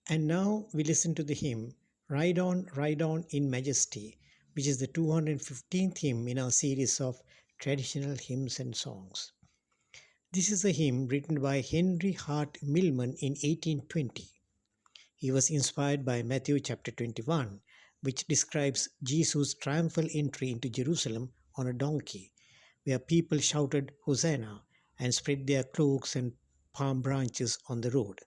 And now we listen to the hymn Ride On in Majesty, which is the 215th hymn in our series of traditional hymns and songs. This is a hymn written by Henry Hart Milman in 1820. He was inspired by Matthew chapter 21, which describes Jesus' triumphal entry into Jerusalem on a donkey, where people shouted Hosanna and spread their cloaks and palm branches on the road.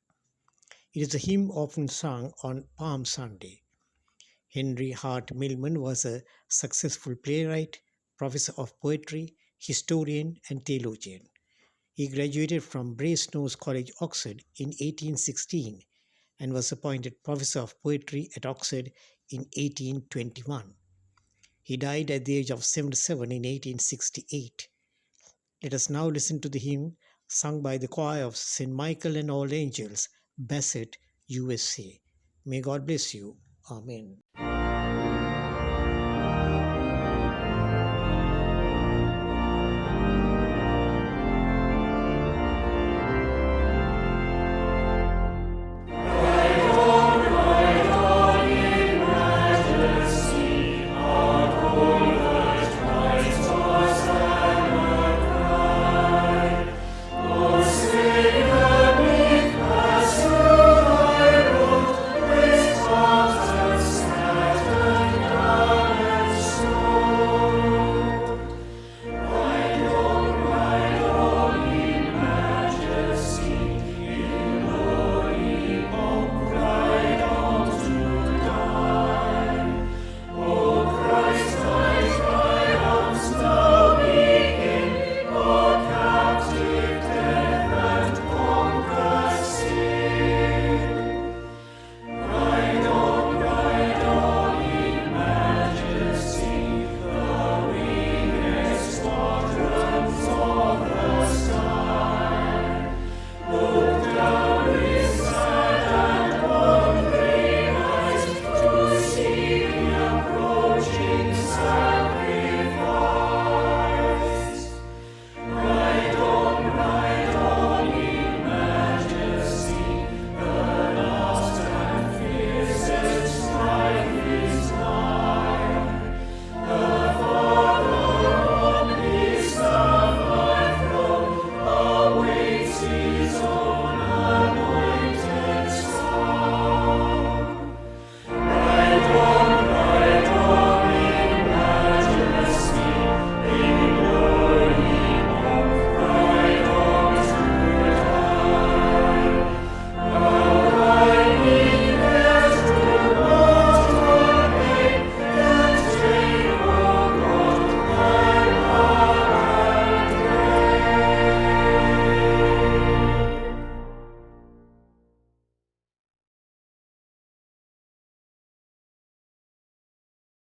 It is a hymn often sung on Palm Sunday. Henry Hart Milman was a successful playwright, professor of poetry, historian, and theologian. He graduated from Brasenose College, Oxford in 1816 and was appointed professor of poetry at Oxford in 1821. He died at the age of 77 in 1868. Let us now listen to the hymn sung by the choir of St. Michael and All Angels, Bassett, USA. May God bless you. Amen.